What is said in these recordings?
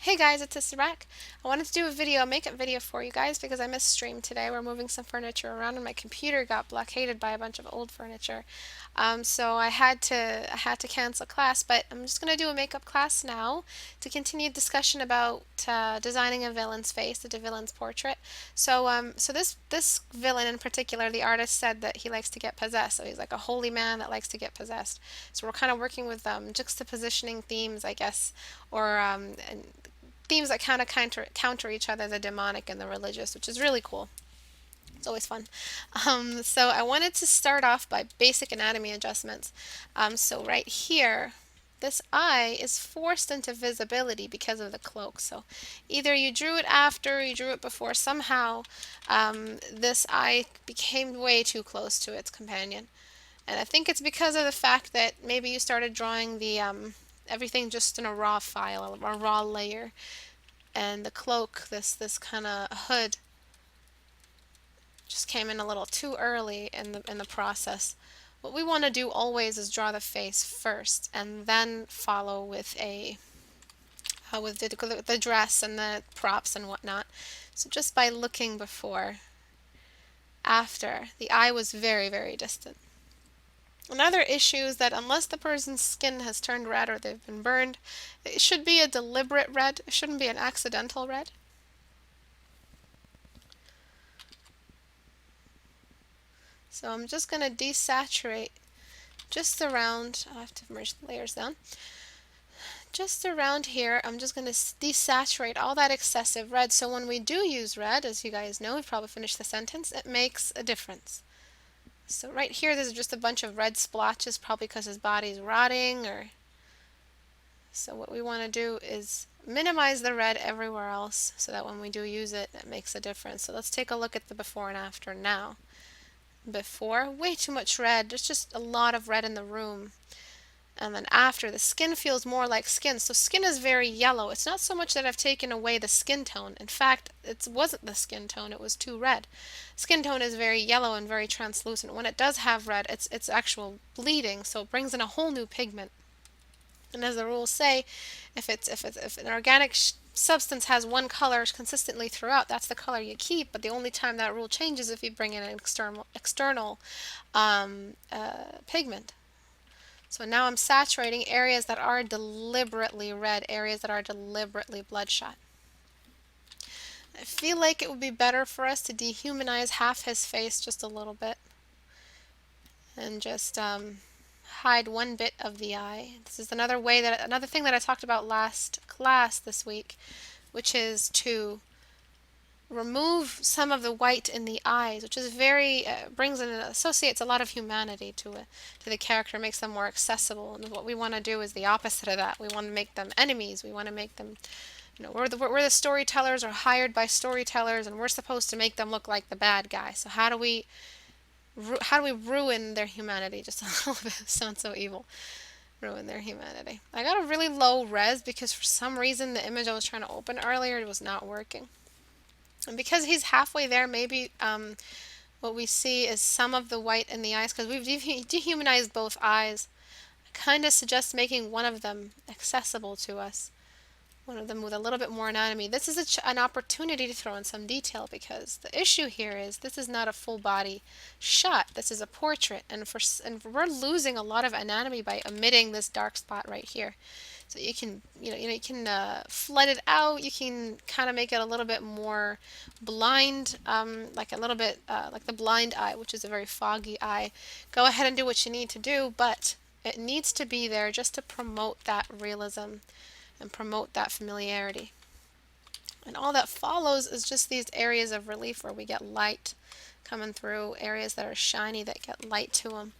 Hey guys, it's Istebrak. I wanted to do a makeup video for you guys because I missed stream today. We're moving some furniture around and my computer got blockaded by a bunch of old furniture. So I had to cancel class, but I'm just gonna do a makeup class now to continue discussion about designing a villain's face, the villain's portrait. So this villain in particular, the artist said that he likes to get possessed. So he's like a holy man that likes to get possessed. So we're kind of working with juxtapositioning themes, I guess, or and themes that kind of counter each other, the demonic and the religious, which is really cool. It's always fun. So I wanted to start off by basic anatomy adjustments. So right here, this eye is forced into visibility because of the cloak. So either you drew it after, or you drew it before. Somehow, this eye became way too close to its companion. And I think it's because of the fact that maybe you started drawing the everything just in a raw file, a raw layer, and the cloak, this kind of hood, just came in a little too early in the process. What we want to do always is draw the face first, and then follow with with the dress and the props and whatnot. So just by looking before, after, the eye was very distant. Another issue is that unless the person's skin has turned red or they've been burned, it should be a deliberate red. It shouldn't be an accidental red. So I'm just going to desaturate just around, I have to merge the layers down. Just around here, I'm just going to desaturate all that excessive red. So when we do use red, as you guys know, we've probably finished the sentence, it makes a difference. So right here, there's just a bunch of red splotches, probably because his body's rotting, or so what we want to do is minimize the red everywhere else so that when we do use it, it makes a difference. So let's take a look at the before and after now. Before, way too much red. There's just a lot of red in the room. And then after, the skin feels more like skin. So skin is very yellow. It's not so much that I've taken away the skin tone. In fact, it wasn't the skin tone, it was too red. Skin tone is very yellow and very translucent. When it does have red, it's actual bleeding, so it brings in a whole new pigment. And as the rules say, if an organic substance has one color consistently throughout, that's the color you keep. But the only time that rule changes if you bring in an external pigment. So now I'm saturating areas that are deliberately red, areas that are deliberately bloodshot. I feel like it would be better for us to dehumanize half his face just a little bit and just hide one bit of the eye. This is another thing that I talked about last class this week, which is to remove some of the white in the eyes, which is very brings in associates a lot of humanity to the character, makes them more accessible. And what we want to do is the opposite of that. We want to make them enemies. We want to make them, we're the storytellers, are hired by storytellers, and we're supposed to make them look like the bad guy. So how do we ruin their humanity just a little bit? It sounds so evil. Ruin their humanity. I got a really low res because for some reason the image I was trying to open earlier was not working. And because he's halfway there, maybe what we see is some of the white in the eyes, because we've dehumanized both eyes. I kind of suggest making one of them accessible to us, one of them with a little bit more anatomy. This is an opportunity to throw in some detail, because the issue here is this is not a full body shot. This is a portrait, and we're losing a lot of anatomy by omitting this dark spot right here. So you can flood it out. You can kind of make it a little bit more blind, like a little bit like the blind eye, which is a very foggy eye. Go ahead and do what you need to do, but it needs to be there just to promote that realism and promote that familiarity. And all that follows is just these areas of relief where we get light coming through, areas that are shiny that get light to them.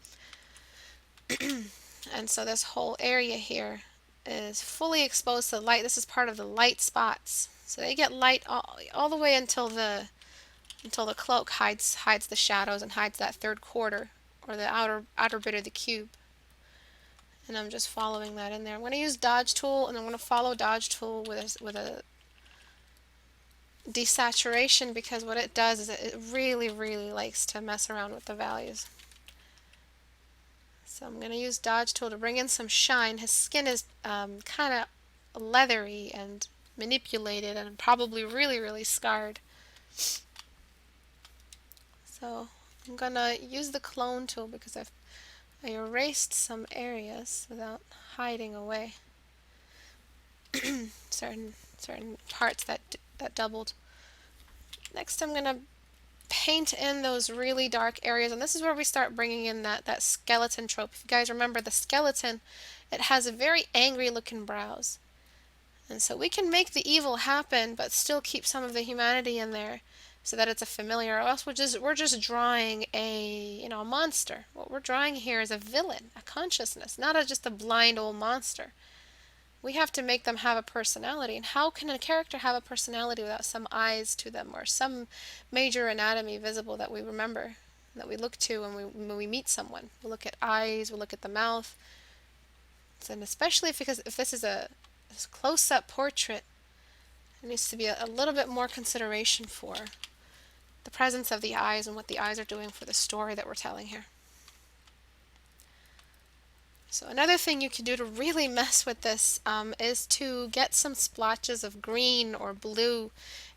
And so this whole area here is fully exposed to light. This is part of the light spots. So they get light all the way until the cloak hides the shadows and hides that third quarter, or the outer bit of the cube. And I'm just following that in there. I'm going to use dodge tool, and I'm going to follow dodge tool with a desaturation, because what it does is it really likes to mess around with the values. So I'm going to use dodge tool to bring in some shine. His skin is kind of leathery and manipulated and probably really, really scarred. So I'm gonna use the clone tool because I erased some areas without hiding away certain parts that doubled. Next I'm gonna paint in those really dark areas, and this is where we start bringing in that skeleton trope. If you guys remember the skeleton, it has a very angry looking brows. And so we can make the evil happen, but still keep some of the humanity in there so that it's a familiar, or else we're just drawing a monster. What we're drawing here is a villain, a consciousness, not just a blind old monster. We have to make them have a personality. And how can a character have a personality without some eyes to them or some major anatomy visible that we remember, that we look to when we meet someone? We look at eyes, we look at the mouth. And especially if this is a close-up portrait, there needs to be a little bit more consideration for the presence of the eyes and what the eyes are doing for the story that we're telling here. So another thing you can do to really mess with this is to get some splotches of green or blue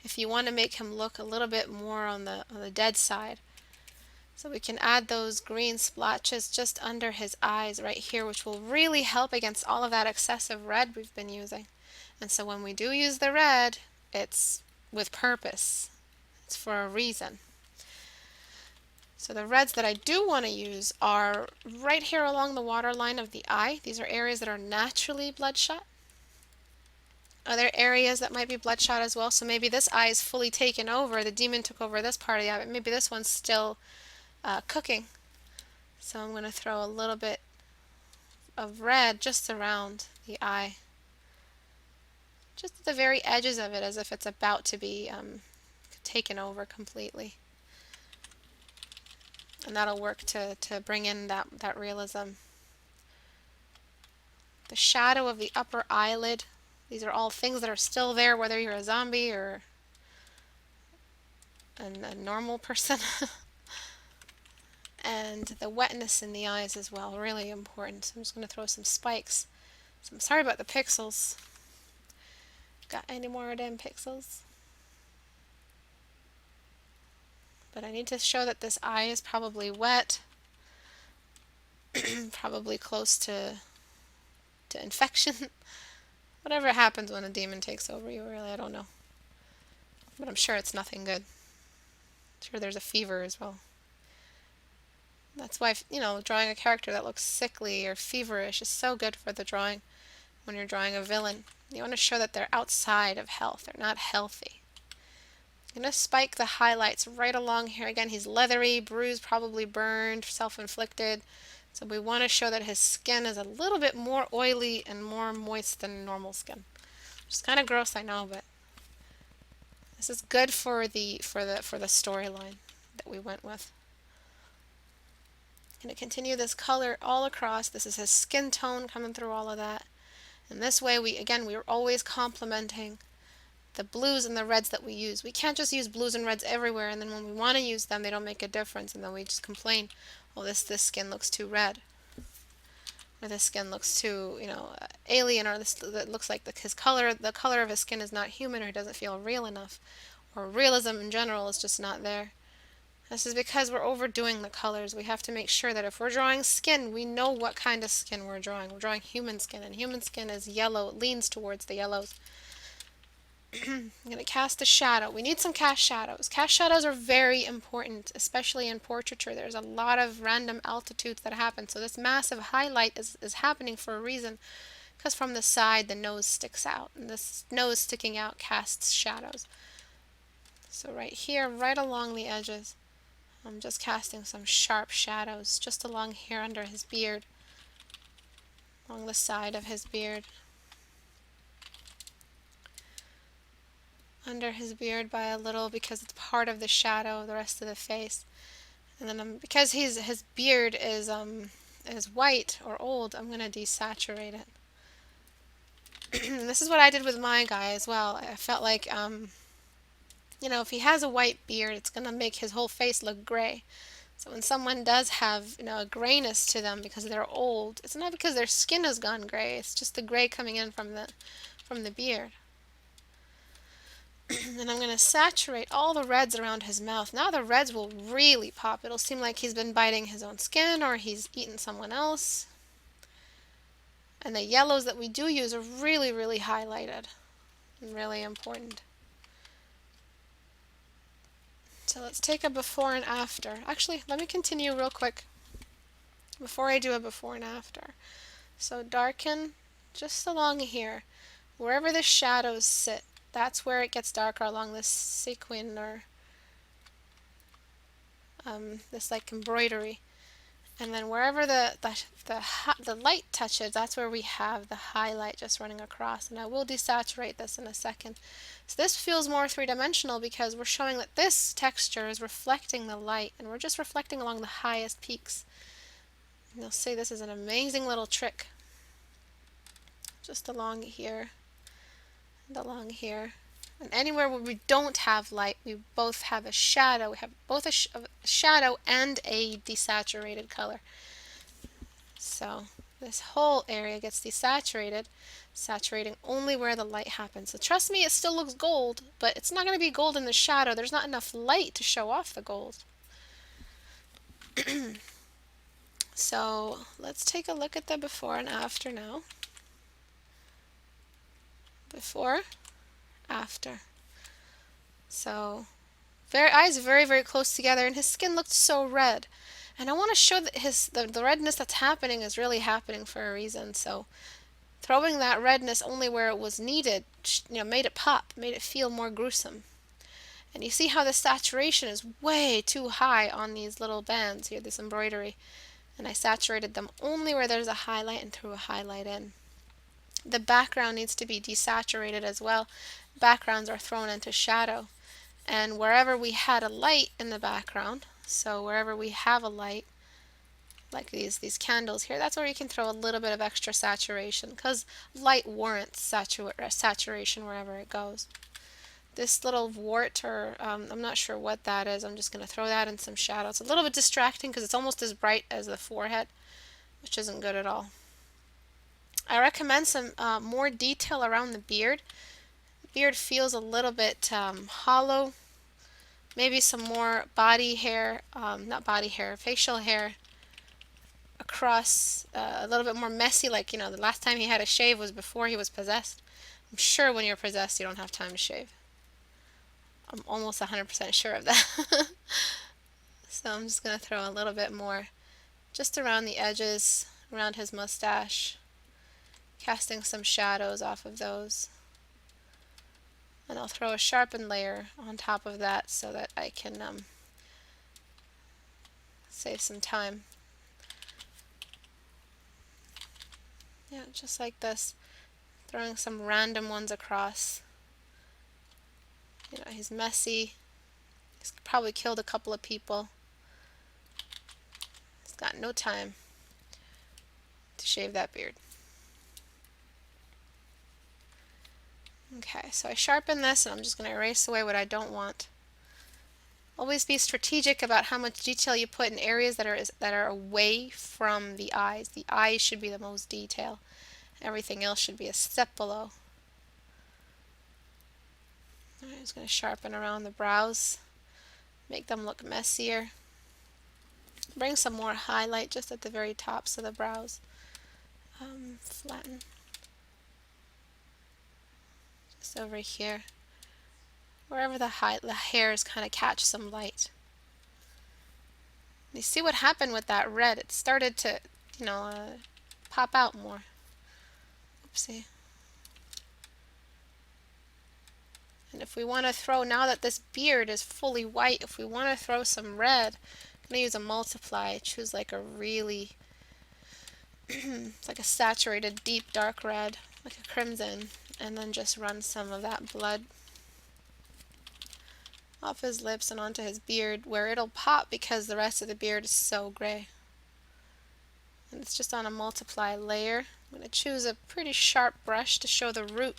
if you want to make him look a little bit more on the dead side. So we can add those green splotches just under his eyes right here, which will really help against all of that excessive red we've been using. And so when we do use the red, it's with purpose. It's for a reason. So the reds that I do want to use are right here along the waterline of the eye. These are areas that are naturally bloodshot. Other areas that might be bloodshot as well. So maybe this eye is fully taken over. The demon took over this part of the eye, but maybe this one's still cooking. So I'm going to throw a little bit of red just around the eye. Just at the very edges of it, as if it's about to be taken over completely. And that'll work to bring in that realism. The shadow of the upper eyelid. These are all things that are still there, whether you're a zombie or a normal person. And the wetness in the eyes as well, really important. So I'm just going to throw some spikes. So I'm sorry about the pixels. Got any more of them pixels? But I need to show that this eye is probably wet. Probably close to infection. Whatever happens when a demon takes over you, really, I don't know. But I'm sure it's nothing good. I'm sure there's a fever as well. That's why, drawing a character that looks sickly or feverish is so good for the drawing when you're drawing a villain. You want to show that they're outside of health. They're not healthy. I'm going to spike the highlights right along here. Again, he's leathery, bruised, probably burned, self-inflicted. So we want to show that his skin is a little bit more oily and more moist than normal skin. Which is kind of gross, I know, but this is good for the storyline that we went with. I'm going to continue this color all across. This is his skin tone coming through all of that. And this way, we're always complementing the blues and the reds that we use. We can't just use blues and reds everywhere, and then when we want to use them, they don't make a difference, and then we just complain, oh, this skin looks too red, or this skin looks too, alien, or this that looks like the color of his skin is not human, or he doesn't feel real enough, or realism in general is just not there. This is because we're overdoing the colors. We have to make sure that if we're drawing skin, we know what kind of skin we're drawing. We're drawing human skin, and human skin is yellow. It leans towards the yellows. I'm going to cast a shadow. We need some cast shadows. Cast shadows are very important, especially in portraiture. There's a lot of random altitudes that happen. So this massive highlight is happening for a reason, because from the side the nose sticks out, and this nose sticking out casts shadows. So right here, right along the edges, I'm just casting some sharp shadows just along here under his beard, along the side of his beard. Under his beard by a little, because it's part of the shadow, the rest of the face. And then because his beard is white or old, I'm going to desaturate it. This is what I did with my guy as well. I felt like if he has a white beard, it's going to make his whole face look gray. So when someone does have a grayness to them because they're old, it's not because their skin has gone gray. It's just the gray coming in from the beard. And I'm going to saturate all the reds around his mouth. Now the reds will really pop. It'll seem like he's been biting his own skin or he's eaten someone else. And the yellows that we do use are really, really highlighted and really important. So let's take a before and after. Actually, let me continue real quick before I do a before and after. So darken just along here. Wherever the shadows sit, that's where it gets darker along this sequin or this like embroidery. And then wherever the light touches, that's where we have the highlight just running across. And I will desaturate this in a second. So this feels more three-dimensional because we're showing that this texture is reflecting the light, and we're just reflecting along the highest peaks. And you'll see this is an amazing little trick. Just along here and along here. And anywhere where we don't have light, we both have a shadow. We have both a shadow and a desaturated color. So this whole area gets desaturated, saturating only where the light happens. So trust me, it still looks gold, but it's not going to be gold in the shadow. There's not enough light to show off the gold. So let's take a look at the before and after now. Before, after. So eyes very, very close together, and his skin looked so red. And I want to show that the redness that's happening is really happening for a reason. So throwing that redness only where it was needed, made it pop, made it feel more gruesome. And you see how the saturation is way too high on these little bands here, this embroidery. And I saturated them only where there's a highlight and threw a highlight in. The background needs to be desaturated as well. Backgrounds are thrown into shadow. And wherever we had a light in the background, so wherever we have a light, like these candles here, that's where you can throw a little bit of extra saturation, because light warrants saturation wherever it goes. This little wart, or I'm not sure what that is, I'm just going to throw that in some shadow. It's a little bit distracting because it's almost as bright as the forehead, which isn't good at all. I recommend some more detail around the beard. The beard feels a little bit hollow. Maybe some more body hair, facial hair across, a little bit more messy, like, the last time he had a shave was before he was possessed. I'm sure when you're possessed you don't have time to shave. I'm almost 100% sure of that. So I'm just going to throw a little bit more just around the edges, around his mustache, casting some shadows off of those. And I'll throw a sharpened layer on top of that so that I can save some time. Yeah, just like this. Throwing some random ones across. He's messy. He's probably killed a couple of people. He's got no time to shave that beard. Okay, so I sharpen this, and I'm just going to erase away what I don't want. Always be strategic about how much detail you put in areas that are away from the eyes. The eyes should be the most detail. Everything else should be a step below. I'm just going to sharpen around the brows, make them look messier. Bring some more highlight just at the very tops of the brows. Flatten. Just over here. Wherever the hairs kind of catch some light. You see what happened with that red? It started to, pop out more. Oopsie. And if we want to throw, now that this beard is fully white, if we want to throw some red, I'm going to use a multiply. Choose like a really, it's like a saturated deep dark red, like a crimson, and then just run some of that blood off his lips and onto his beard, where it'll pop because the rest of the beard is so gray. And it's just on a multiply layer. I'm going to choose a pretty sharp brush to show the root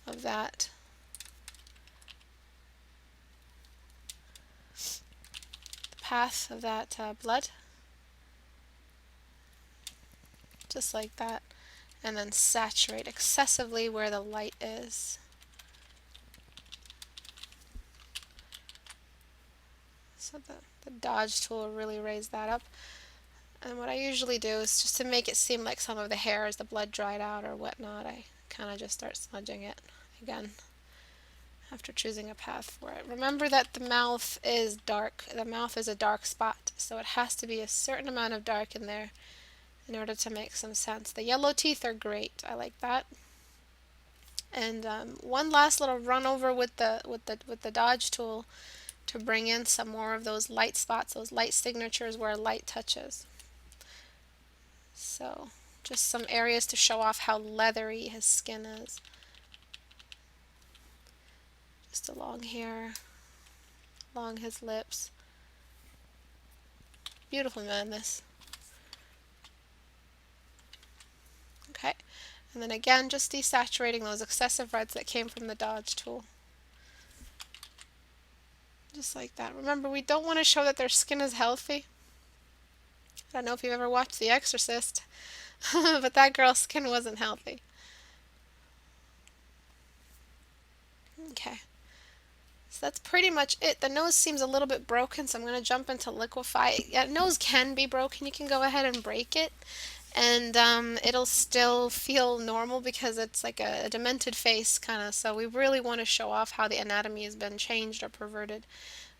of that. The path of that blood. Just like that. And then saturate excessively where the light is. So the dodge tool will really raise that up. And what I usually do is just to make it seem like some of the hair as the blood dried out or whatnot, I kind of just start smudging it again after choosing a path for it. Remember that the mouth is dark. The mouth is a dark spot, so it has to be a certain amount of dark in there in order to make some sense. The yellow teeth are great. I like that. And one last little run over with the dodge tool to bring in some more of those light spots, those light signatures where light touches. So just some areas to show off how leathery his skin is. Just along here, along his lips. Beautiful man, this. Okay, and then again, just desaturating those excessive reds that came from the dodge tool. Just like that. Remember, we don't want to show that their skin is healthy. I don't know if you've ever watched The Exorcist, but that girl's skin wasn't healthy. Okay. So that's pretty much it. The nose seems a little bit broken, so I'm going to jump into liquefy. Yeah, nose can be broken. You can go ahead and break it, and it'll still feel normal because it's like a demented face kind of. So we really want to show off how the anatomy has been changed or perverted.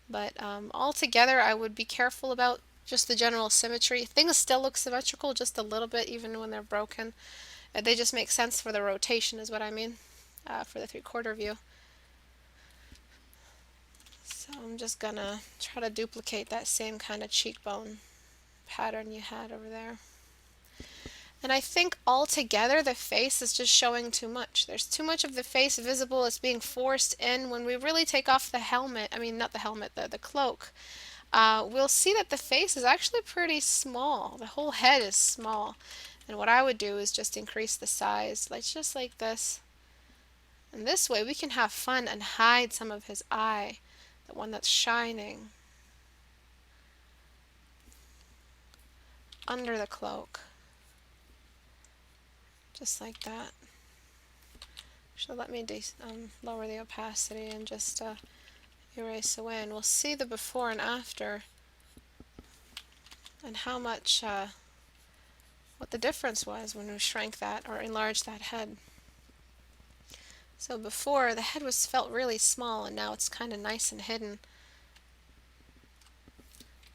But altogether, I would be careful about just the general symmetry. Things still look symmetrical just a little bit, even when they're broken. They just make sense for the rotation, is what I mean, for the 3/4 view. So I'm just gonna try to duplicate that same kind of cheekbone pattern you had over there. And I think altogether the face is just showing too much. There's too much of the face visible. It's being forced in. When we really take off the helmet, I mean not the helmet, the cloak, we'll see that the face is actually pretty small. The whole head is small. And what I would do is just increase the size, like just like this. And this way we can have fun and hide some of his eye, the one that's shining, under the cloak. Just like that. Actually, let me lower the opacity and just erase away, and we'll see the before and after and how much, what the difference was when we shrank that or enlarged that head. So before, the head felt really small, and now it's kind of nice and hidden.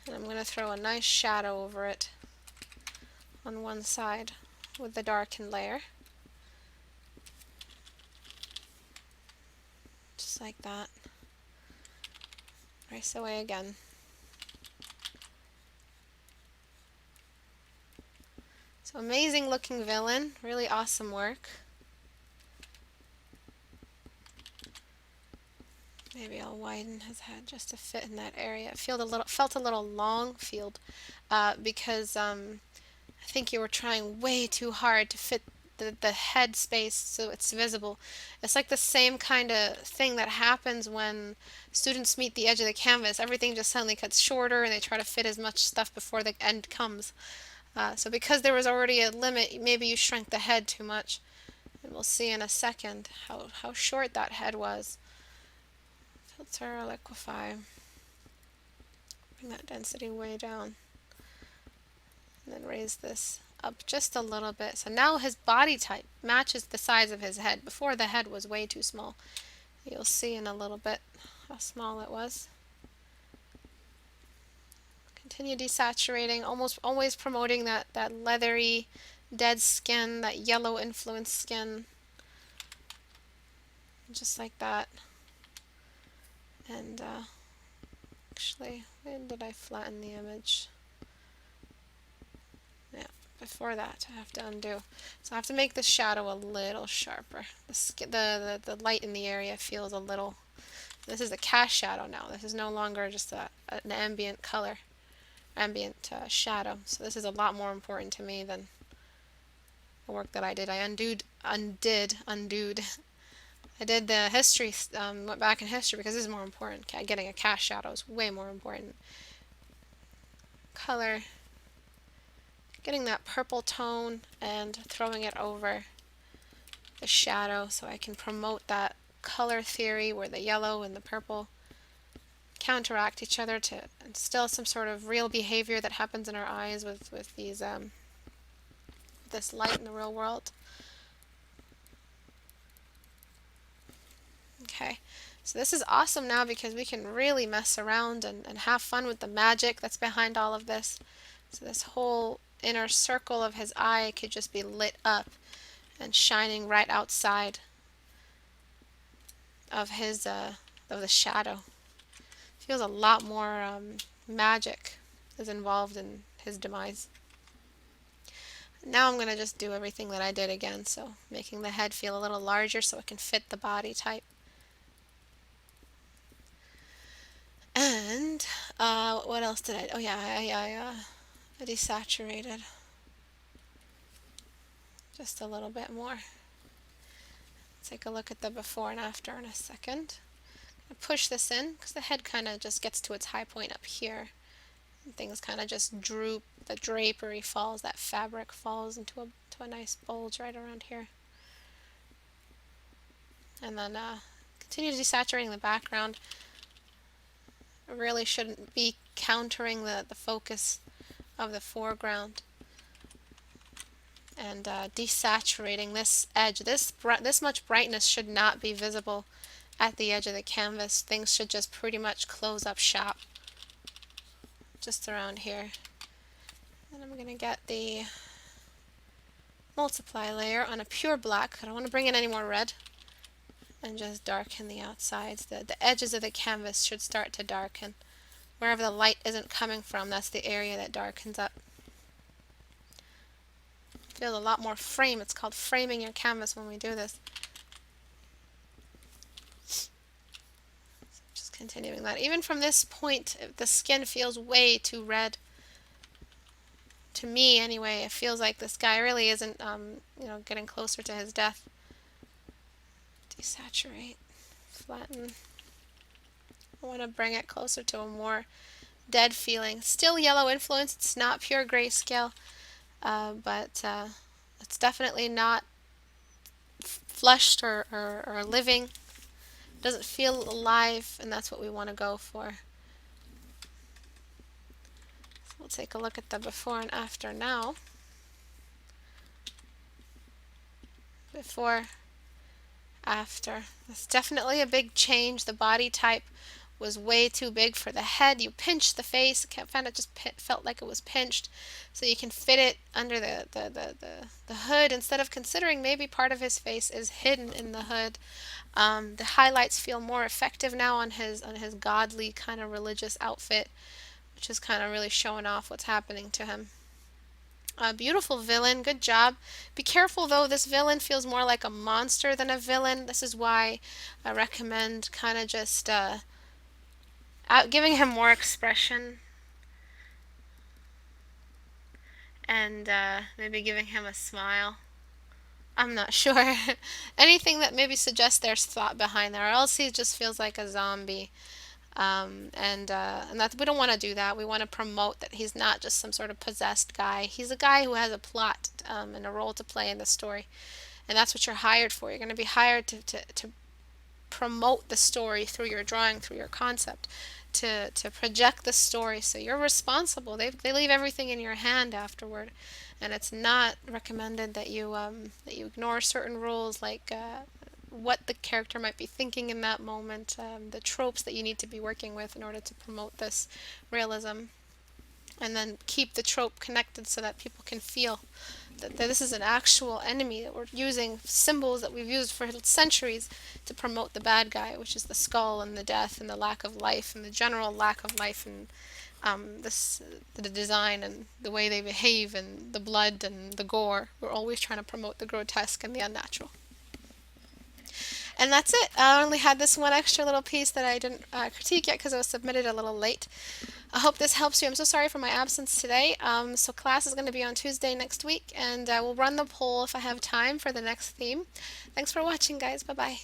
And I'm going to throw a nice shadow over it on one side with the darkened layer. Just like that. Erase away again. So amazing looking villain, really awesome work. Maybe I'll widen his head just to fit in that area. It felt a little long because I think you were trying way too hard to fit the head space so it's visible. It's like the same kind of thing that happens when students meet the edge of the canvas. Everything just suddenly cuts shorter and they try to fit as much stuff before the end comes. So because there was already a limit, maybe you shrank the head too much. And we'll see in a second how short that head was. Filter, liquefy. Bring that density way down. And then raise this up just a little bit. So now his body type matches the size of his head. Before, the head was way too small. You'll see in a little bit how small it was. Continue desaturating, almost always promoting that leathery, dead skin, that yellow influenced skin. Just like that. And actually, when did I flatten the image? Yeah, before that I have to undo. So I have to make the shadow a little sharper. The light in the area feels a little. This is a cast shadow now. This is no longer just an ambient color, ambient shadow. So this is a lot more important to me than the work that I did. I undid. I did the history, went back in history because this is more important. Getting a cast shadow is way more important. Color. Getting that purple tone and throwing it over the shadow so I can promote that color theory where the yellow and the purple counteract each other to instill some sort of real behavior that happens in our eyes with these this light in the real world. Okay, so this is awesome now because we can really mess around and have fun with the magic that's behind all of this. So this whole inner circle of his eye could just be lit up and shining right outside of his of the shadow. Feels a lot more magic is involved in his demise. Now I'm going to just do everything that I did again, so making the head feel a little larger so it can fit the body type. And what else did I? Oh yeah, I desaturated just a little bit more. Take a look at the before and after in a second. Push this in because the head kind of just gets to its high point up here. And things kind of just droop. The drapery falls. That fabric falls into a nice bulge right around here. And then continue desaturating the background. It really shouldn't be countering the focus of the foreground. And desaturating this edge. This much brightness should not be visible at the edge of the canvas. Things should just pretty much close up shop. Just around here. And I'm going to get the multiply layer on a pure black. I don't want to bring in any more red. And just darken the outsides. The edges of the canvas should start to darken. Wherever the light isn't coming from, that's the area that darkens up. Feel a lot more frame. It's called framing your canvas when we do this. Just continuing that. Even from this point, if the skin feels way too red. To me, anyway, it feels like this guy really isn't, getting closer to his death. Desaturate, flatten. I want to bring it closer to a more dead feeling. Still yellow influence. It's not pure grayscale, but it's definitely not flushed or living. It doesn't feel alive, and that's what we want to go for. So we'll take a look at the before and after now. Before, after. It's definitely a big change. The body type was way too big for the head. You pinched the face. I found it just felt like it was pinched. So you can fit it under the hood instead of considering maybe part of his face is hidden in the hood. The highlights feel more effective now on his godly kind of religious outfit, which is kind of really showing off what's happening to him. Beautiful villain, good job. Be careful though, this villain feels more like a monster than a villain. This is why I recommend kind of just giving him more expression and maybe giving him a smile. I'm not sure. Anything that maybe suggests there's thought behind there, or else he just feels like a zombie. And that we don't want to do that. We want to promote that he's not just some sort of possessed guy. He's a guy who has a plot and a role to play in the story, and that's what you're hired for. You're going to be hired to promote the story through your drawing, through your concept, to project the story. So you're responsible. They leave everything in your hand afterward, and it's not recommended that you ignore certain rules like what the character might be thinking in that moment, the tropes that you need to be working with in order to promote this realism, and then keep the trope connected so that people can feel that this is an actual enemy, that we're using symbols that we've used for centuries to promote the bad guy, which is the skull and the death and the lack of life and the general lack of life and the design and the way they behave and the blood and the gore. We're always trying to promote the grotesque and the unnatural. And that's it. I only had this one extra little piece that I didn't critique yet because it was submitted a little late. I hope this helps you. I'm so sorry for my absence today. So class is going to be on Tuesday next week, and I will run the poll if I have time for the next theme. Thanks for watching, guys. Bye-bye.